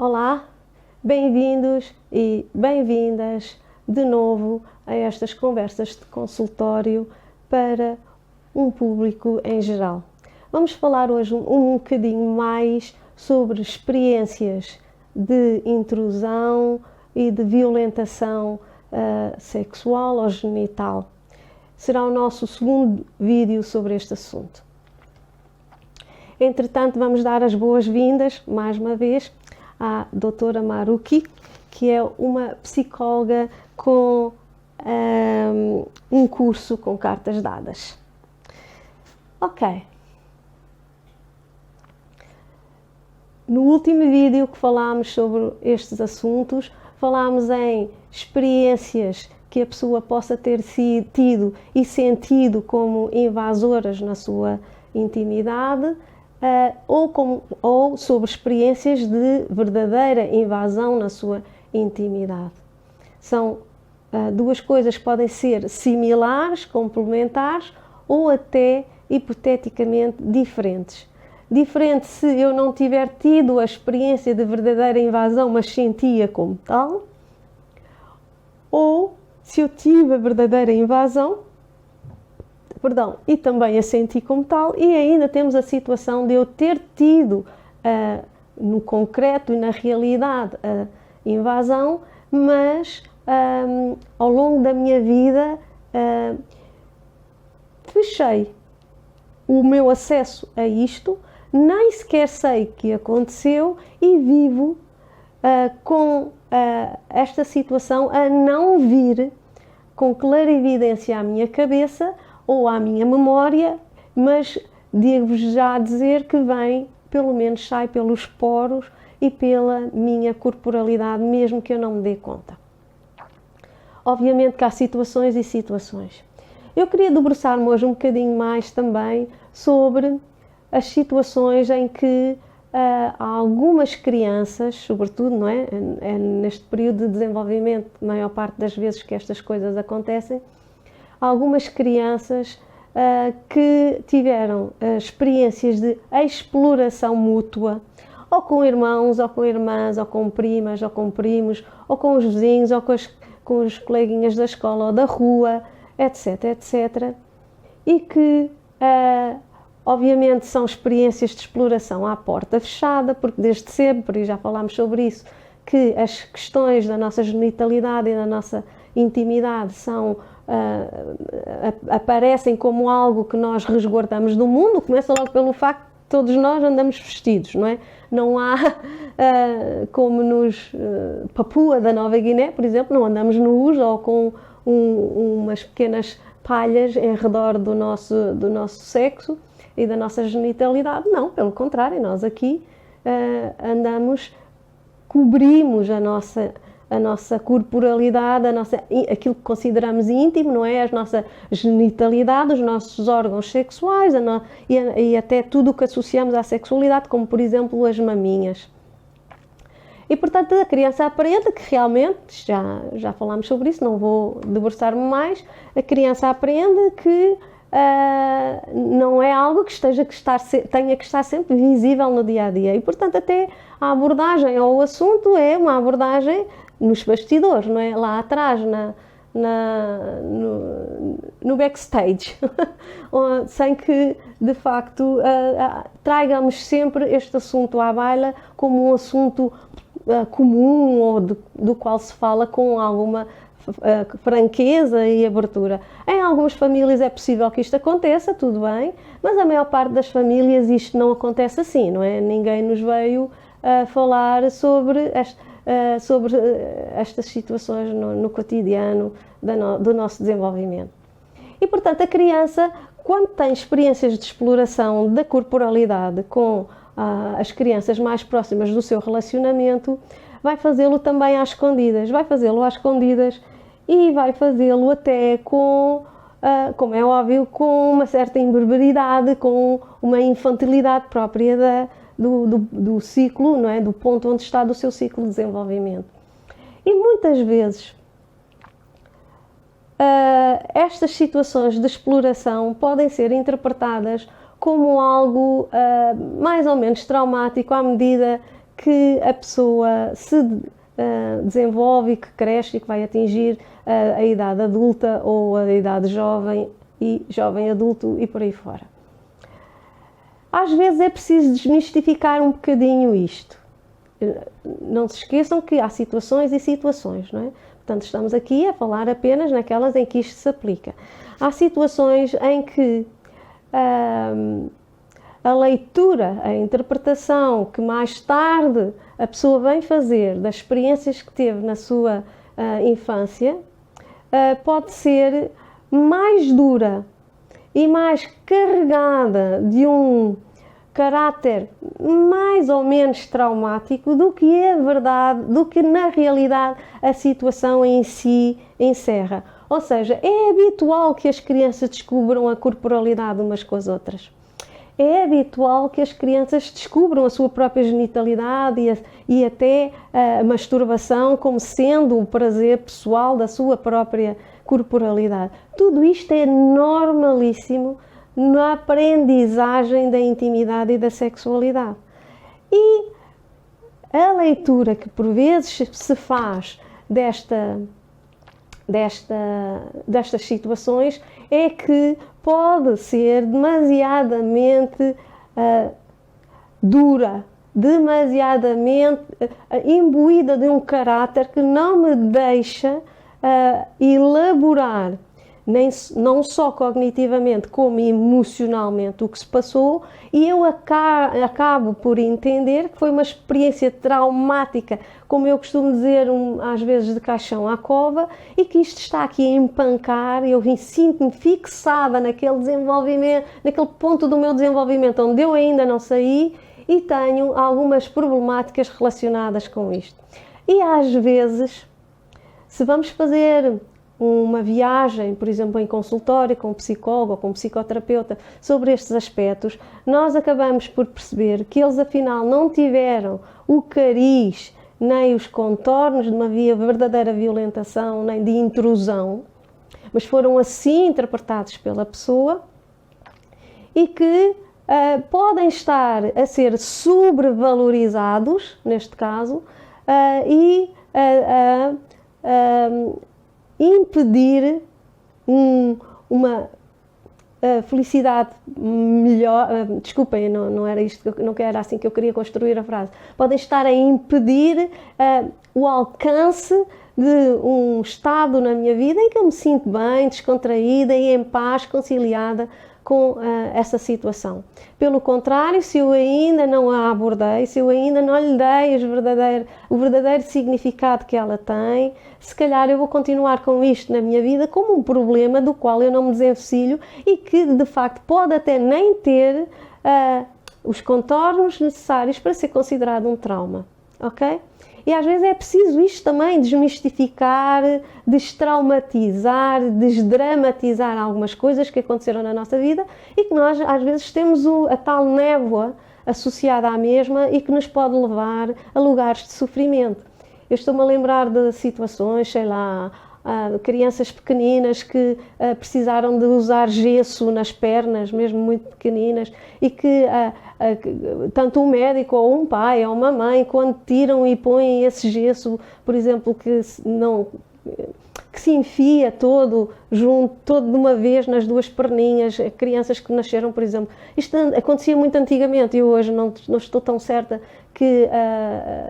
Olá, bem-vindos e bem-vindas de novo a estas conversas de consultório para um público em geral. Vamos falar hoje um bocadinho mais sobre experiências de intrusão e de violentação sexual ou genital. Será o nosso segundo vídeo sobre este assunto. Entretanto, vamos dar as boas-vindas, mais uma vez, à doutora Maruki, que é uma psicóloga com um curso com cartas dadas. Ok. No último vídeo que falámos sobre estes assuntos, falámos em experiências que a pessoa possa ter tido e sentido como invasoras na sua intimidade, ou sobre experiências de verdadeira invasão na sua intimidade. São duas coisas que podem ser similares, complementares ou até hipoteticamente diferentes. Diferente se eu não tiver tido a experiência de verdadeira invasão, mas sentia como tal, ou se eu tive a verdadeira invasão, e também a senti como tal, e ainda temos a situação de eu ter tido no concreto e na realidade a invasão, mas ao longo da minha vida fechei o meu acesso a isto, nem sequer sei que aconteceu e vivo com esta situação a não vir com clarividência à minha cabeça ou à minha memória, mas devo já dizer que vem, pelo menos sai pelos poros e pela minha corporalidade, mesmo que eu não me dê conta. Obviamente que há situações e situações. Eu queria debruçar-me hoje um bocadinho mais também sobre as situações em que há algumas crianças, sobretudo, não é? É neste período de desenvolvimento, a maior parte das vezes que estas coisas acontecem, algumas crianças que tiveram experiências de exploração mútua, ou com irmãos, ou com irmãs, ou com primas, ou com primos, ou com os vizinhos, ou com os coleguinhas da escola ou da rua, etc, etc. E que, obviamente, são experiências de exploração à porta fechada, porque desde sempre, e já falámos sobre isso, que as questões da nossa genitalidade e da nossa intimidade aparecem como algo que nós resguardamos do mundo. Começa logo pelo facto de todos nós andamos vestidos, não é? Não há, como nos Papua da Nova Guiné, por exemplo, não andamos nus ou com umas pequenas palhas em redor do nosso sexo e da nossa genitalidade. Não, pelo contrário, nós aqui cobrimos a nossa corporalidade, aquilo que consideramos íntimo, não é? A nossa genitalidade, os nossos órgãos sexuais e até tudo o que associamos à sexualidade, como por exemplo as maminhas. E portanto a criança aprende que realmente, já falámos sobre isso, não vou debruçar-me mais, a criança aprende que não é algo que tenha que estar sempre visível no dia a dia, e portanto até a abordagem ao assunto é uma abordagem nos bastidores, não é? Lá atrás, no backstage, sem que de facto traigamos sempre este assunto à baila como um assunto comum ou do qual se fala com alguma franqueza e abertura. Em algumas famílias é possível que isto aconteça, tudo bem, mas a maior parte das famílias isto não acontece assim, não é? Ninguém nos veio falar sobre estas situações no cotidiano do nosso desenvolvimento. E, portanto, a criança, quando tem experiências de exploração da corporalidade com as crianças mais próximas do seu relacionamento, vai fazê-lo também às escondidas. E vai fazê-lo até como é óbvio, com uma certa imberberidade, com uma infantilidade própria do ciclo, não é? Do ponto onde está do seu ciclo de desenvolvimento. E muitas vezes estas situações de exploração podem ser interpretadas como algo mais ou menos traumático à medida que a pessoa se desenvolve, que cresce e que vai atingir a idade adulta ou a idade jovem e jovem adulto e por aí fora. Às vezes é preciso desmistificar um bocadinho isto. Não se esqueçam que há situações e situações, não é? Portanto, estamos aqui a falar apenas naquelas em que isto se aplica. Há situações em que a leitura, a interpretação que mais tarde a pessoa vem fazer das experiências que teve na sua infância pode ser mais dura e mais carregada de um caráter mais ou menos traumático do que é verdade, do que na realidade a situação em si encerra. Ou seja, é habitual que as crianças descubram a corporalidade umas com as outras. É habitual que as crianças descubram a sua própria genitalidade e até a masturbação como sendo um prazer pessoal da sua própria corporalidade. Tudo isto é normalíssimo na aprendizagem da intimidade e da sexualidade. E a leitura que por vezes se faz destas situações é que pode ser demasiadamente dura, demasiadamente imbuída de um caráter que não me deixa elaborar não só cognitivamente como emocionalmente o que se passou, e eu acabo por entender que foi uma experiência traumática, como eu costumo dizer, às vezes de caixão à cova, e que isto está aqui a empancar. Eu sinto-me fixada naquele desenvolvimento, naquele ponto do meu desenvolvimento onde eu ainda não saí, e tenho algumas problemáticas relacionadas com isto. E às vezes, se vamos fazer uma viagem, por exemplo, em consultório com um psicólogo ou com um psicoterapeuta sobre estes aspectos, nós acabamos por perceber que eles afinal não tiveram o cariz nem os contornos de uma verdadeira violentação, nem de intrusão, mas foram assim interpretados pela pessoa e que podem estar a ser sobrevalorizados, neste caso, e impedir uma felicidade melhor. Desculpem, não era isto, não era assim que eu queria construir a frase. Podem estar a impedir o alcance de um estado na minha vida em que eu me sinto bem, descontraída e em paz, conciliada com essa situação. Pelo contrário, se eu ainda não a abordei, se eu ainda não lhe dei o verdadeiro significado que ela tem, se calhar eu vou continuar com isto na minha vida como um problema do qual eu não me desenvencilho e que de facto pode até nem ter os contornos necessários para ser considerado um trauma, ok? E às vezes é preciso isto também, desmistificar, destraumatizar, desdramatizar algumas coisas que aconteceram na nossa vida e que nós às vezes temos a tal névoa associada à mesma e que nos pode levar a lugares de sofrimento. Eu estou-me a lembrar de situações, sei lá, crianças pequeninas que precisaram de usar gesso nas pernas, mesmo muito pequeninas, e que tanto um médico ou um pai ou uma mãe, quando tiram e põem esse gesso, por exemplo, que se enfia todo junto, todo de uma vez nas duas perninhas, crianças que nasceram, por exemplo. Isto acontecia muito antigamente e hoje não estou tão certa que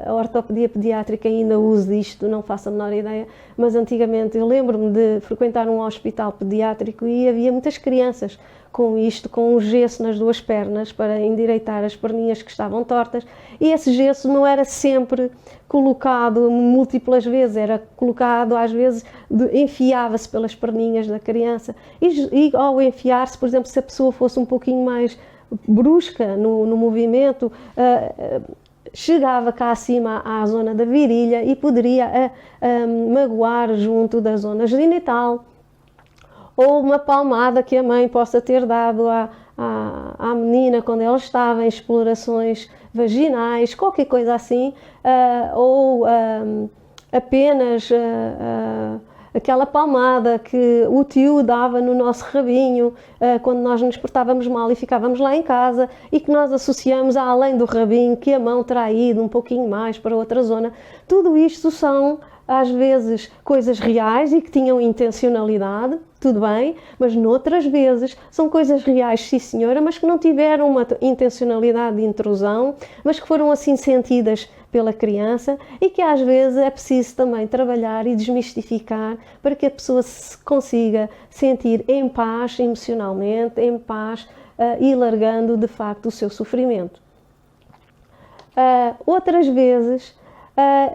a ortopedia pediátrica ainda use isto, não faço a menor ideia, mas antigamente eu lembro-me de frequentar um hospital pediátrico e havia muitas crianças com isto, com um gesso nas duas pernas para endireitar as perninhas que estavam tortas, e esse gesso não era sempre colocado múltiplas vezes, era colocado às vezes, enfiava-se pelas perninhas da criança e ao enfiar-se, por exemplo, se a pessoa fosse um pouquinho mais brusca no movimento, chegava cá acima à zona da virilha e poderia magoar junto da zona genital, ou uma palmada que a mãe possa ter dado à menina quando ela estava em explorações vaginais, qualquer coisa assim, ou apenas aquela palmada que o tio dava no nosso rabinho quando nós nos portávamos mal e ficávamos lá em casa, e que nós associamos a além do rabinho que a mão terá ido um pouquinho mais para outra zona. Tudo isto são às vezes coisas reais e que tinham intencionalidade, tudo bem, mas noutras vezes são coisas reais, sim senhora, mas que não tiveram uma intencionalidade de intrusão, mas que foram assim sentidas pela criança, e que às vezes é preciso também trabalhar e desmistificar para que a pessoa se consiga sentir em paz emocionalmente, em paz e largando de facto o seu sofrimento. Outras vezes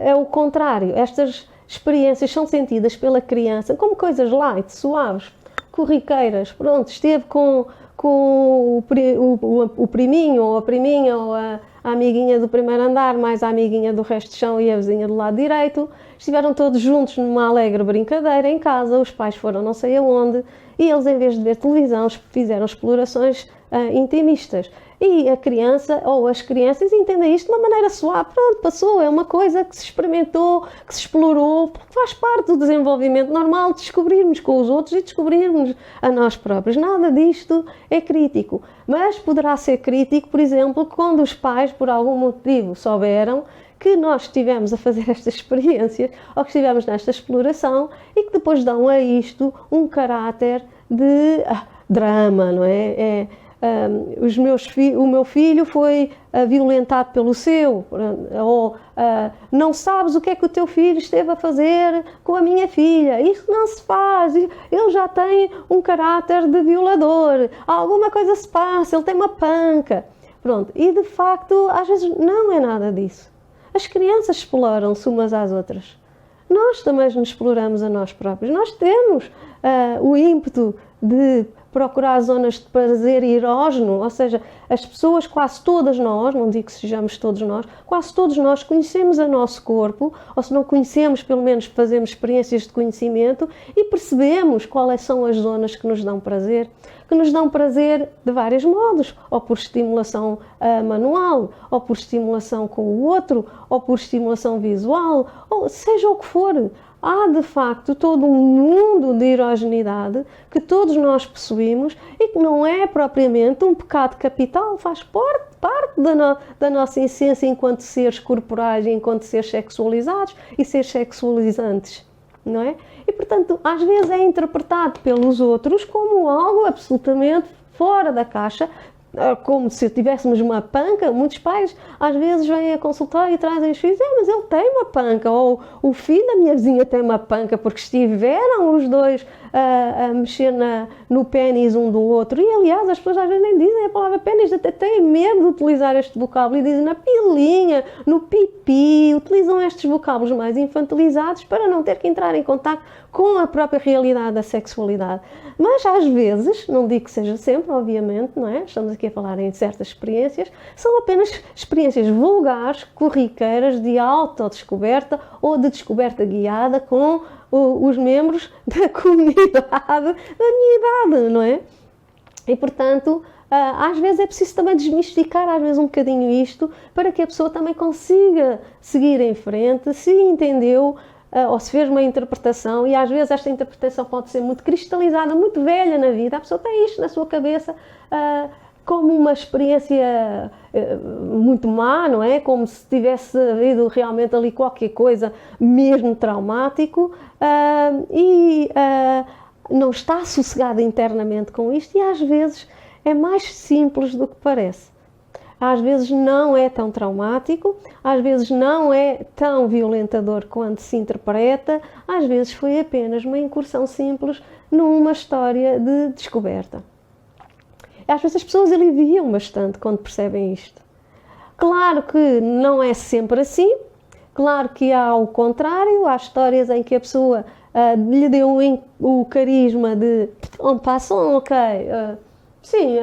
é o contrário, estas experiências são sentidas pela criança como coisas light, suaves, corriqueiras, pronto, esteve com o priminho ou a priminha ou a amiguinha do primeiro andar, mais a amiguinha do resto de chão e a vizinha do lado direito, estiveram todos juntos numa alegre brincadeira em casa, os pais foram não sei aonde, e eles, em vez de ver televisão, fizeram explorações intimistas. E a criança, ou as crianças, entendem isto de uma maneira suave. Pronto, passou, é uma coisa que se experimentou, que se explorou, porque faz parte do desenvolvimento normal de descobrirmos com os outros e descobrirmos a nós próprios. Nada disto é crítico. Mas poderá ser crítico, por exemplo, quando os pais, por algum motivo, souberam que nós estivemos a fazer estas experiências ou que estivemos nesta exploração e que depois dão a isto um caráter de drama, não é? O meu filho foi violentado pelo seu, ou não sabes o que é que o teu filho esteve a fazer com a minha filha, isso não se faz, ele já tem um caráter de violador, alguma coisa se passa, ele tem uma panca, pronto, e de facto às vezes não é nada disso. As crianças exploram-se umas às outras, nós também nos exploramos a nós próprios, nós temos o ímpeto de procurar zonas de prazer erógeno, ou seja, as pessoas, quase todas nós, não digo que sejamos todos nós, quase todos nós conhecemos o nosso corpo, ou se não conhecemos, pelo menos fazemos experiências de conhecimento e percebemos quais são as zonas que nos dão prazer de vários modos, ou por estimulação manual, ou por estimulação com o outro, ou por estimulação visual, ou seja o que for. Há, de facto, todo um mundo de erogenidade que todos nós possuímos e que não é propriamente um pecado capital, faz parte da nossa essência enquanto seres corporais, enquanto seres sexualizados e seres sexualizantes, não é? E, portanto, às vezes é interpretado pelos outros como algo absolutamente fora da caixa, como se tivéssemos uma panca. Muitos pais às vezes vêm a consultar e trazem os filhos, mas ele tem uma panca, ou o filho da minha vizinha tem uma panca, porque estiveram os dois a mexer no pênis um do outro. E aliás, as pessoas às vezes nem dizem a palavra pênis, até têm medo de utilizar este vocábulo e dizem na pilinha, no pipi, utilizam estes vocábulos mais infantilizados para não ter que entrar em contacto com a própria realidade da sexualidade. Mas às vezes, não digo que seja sempre, obviamente, não é? Estamos aqui a falar em certas experiências, são apenas experiências vulgares, corriqueiras, de autodescoberta ou de descoberta guiada com os membros da comunidade da minha idade, não é? E, portanto, às vezes é preciso também desmistificar às vezes um bocadinho isto para que a pessoa também consiga seguir em frente, se entendeu ou se fez uma interpretação, e às vezes esta interpretação pode ser muito cristalizada, muito velha na vida, a pessoa tem isto na sua cabeça como uma experiência muito má, não é? Como se tivesse havido realmente ali qualquer coisa mesmo traumático e não está sossegada internamente com isto, e às vezes é mais simples do que parece. Às vezes não é tão traumático, às vezes não é tão violentador quanto se interpreta, às vezes foi apenas uma incursão simples numa história de descoberta. Às vezes as pessoas aliviam bastante quando percebem isto. Claro que não é sempre assim, claro que há o contrário, há histórias em que a pessoa lhe deu o carisma de passam, ok, sim,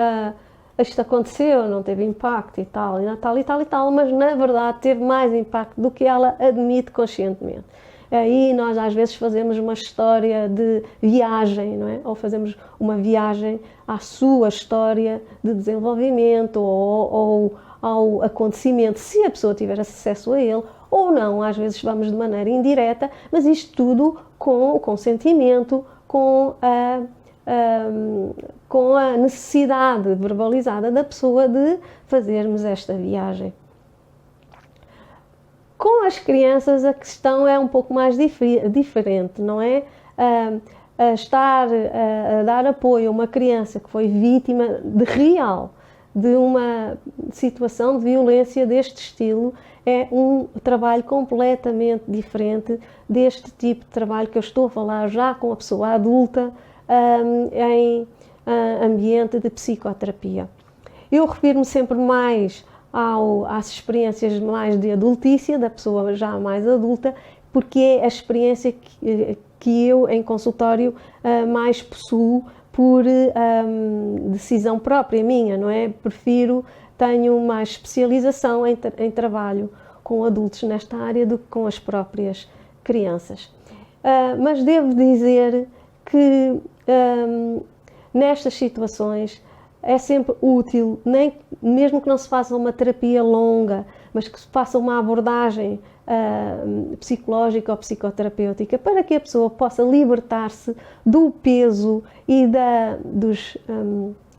isto aconteceu, não teve impacto e tal, e tal, mas na verdade teve mais impacto do que ela admite conscientemente. Aí nós às vezes fazemos uma história de viagem, não é? Ou fazemos uma viagem à sua história de desenvolvimento ou ao acontecimento, se a pessoa tiver acesso a ele, ou não, às vezes vamos de maneira indireta, mas isto tudo com o consentimento, com a necessidade verbalizada da pessoa de fazermos esta viagem. Com as crianças a questão é um pouco mais diferente, não é? Estar a dar apoio a uma criança que foi vítima de uma situação de violência deste estilo é um trabalho completamente diferente deste tipo de trabalho que eu estou a falar já com a pessoa adulta em ambiente de psicoterapia. Eu refiro-me sempre mais às experiências mais de adultícia, da pessoa já mais adulta, porque é a experiência que eu, em consultório, mais possuo por decisão própria minha, não é? Tenho mais especialização em trabalho com adultos nesta área do que com as próprias crianças. Mas devo dizer que nestas situações é sempre útil, mesmo que não se faça uma terapia longa, mas que se faça uma abordagem psicológica ou psicoterapêutica para que a pessoa possa libertar-se do peso e dos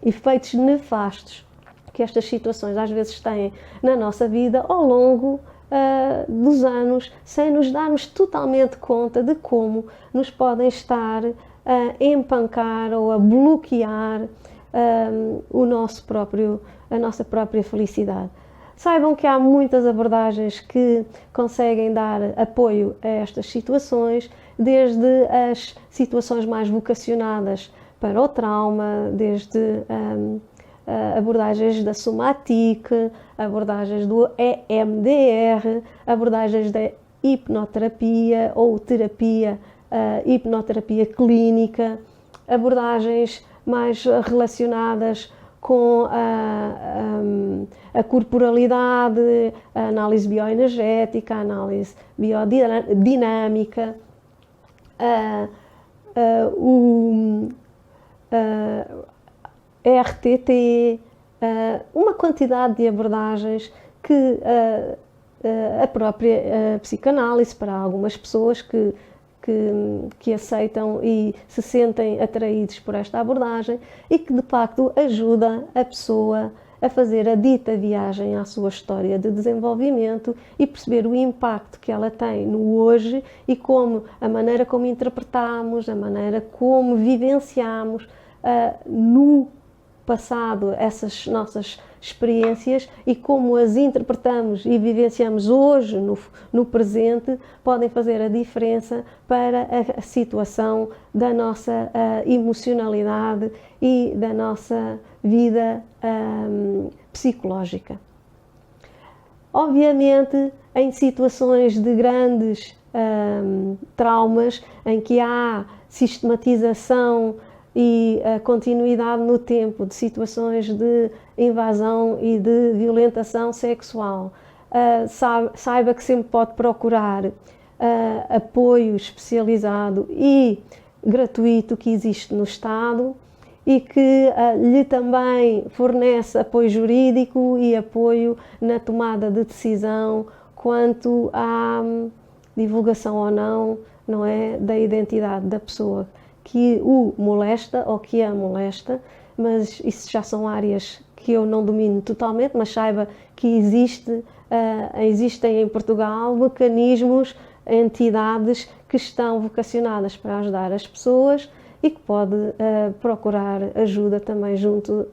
efeitos nefastos que estas situações às vezes têm na nossa vida ao longo dos anos, sem nos darmos totalmente conta de como nos podem estar a empancar ou a bloquear a nossa própria felicidade. Saibam que há muitas abordagens que conseguem dar apoio a estas situações, desde as situações mais vocacionadas para o trauma, desde abordagens da somatique, abordagens do EMDR, abordagens da hipnoterapia ou hipnoterapia clínica, abordagens mais relacionadas com a corporalidade, a análise bioenergética, a análise biodinâmica, o RTT, uma quantidade de abordagens que a própria psicanálise, para algumas pessoas que aceitam e se sentem atraídos por esta abordagem e que de facto ajuda a pessoa a fazer a dita viagem à sua história de desenvolvimento e perceber o impacto que ela tem no hoje e como a maneira como interpretamos, a maneira como vivenciamos no passado essas nossas experiências e como as interpretamos e vivenciamos hoje no presente podem fazer a diferença para a situação da nossa emocionalidade e da nossa vida psicológica. Obviamente, em situações de grandes traumas, em que há sistematização e a continuidade no tempo de situações de invasão e de violentação sexual, saiba que sempre pode procurar apoio especializado e gratuito que existe no Estado e que lhe também fornece apoio jurídico e apoio na tomada de decisão quanto à divulgação ou não é, da identidade da pessoa que o molesta ou que a molesta, mas isso já são áreas que eu não domino totalmente, mas saiba que existem em Portugal mecanismos, entidades que estão vocacionadas para ajudar as pessoas e que pode procurar ajuda também junto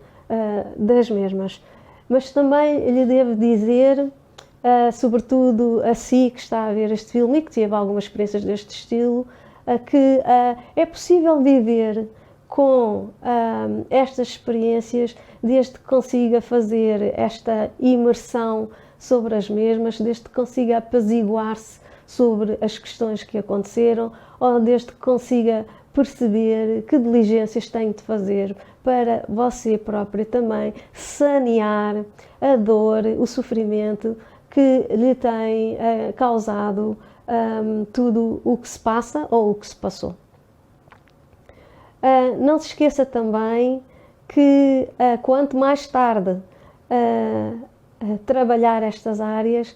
das mesmas. Mas também lhe devo dizer, sobretudo a si que está a ver este filme e que teve algumas experiências deste estilo, que é possível viver com estas experiências desde que consiga fazer esta imersão sobre as mesmas, desde que consiga apaziguar-se sobre as questões que aconteceram ou desde que consiga perceber que diligências tem de fazer para você própria também sanear a dor, o sofrimento que lhe tem causado tudo o que se passa ou o que se passou. Não se esqueça também que quanto mais tarde trabalhar estas áreas,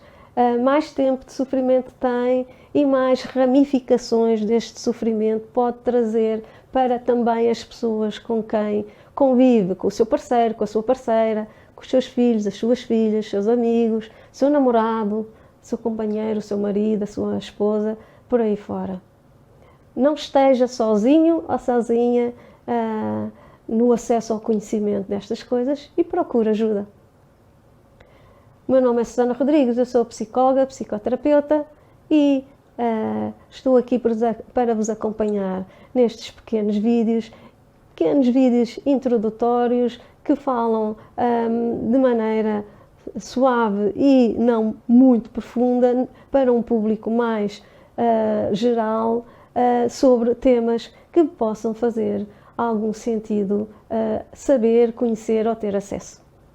mais tempo de sofrimento tem e mais ramificações deste sofrimento pode trazer para também as pessoas com quem convive, com o seu parceiro, com a sua parceira, com os seus filhos, as suas filhas, seus amigos, seu namorado, seu companheiro, seu marido, a sua esposa, por aí fora. Não esteja sozinho ou sozinha no acesso ao conhecimento destas coisas e procure ajuda. O meu nome é Susana Rodrigues, eu sou psicóloga, psicoterapeuta e estou aqui para vos acompanhar nestes pequenos vídeos introdutórios que falam de maneira suave e não muito profunda para um público mais geral sobre temas que possam fazer algum sentido saber, conhecer ou ter acesso.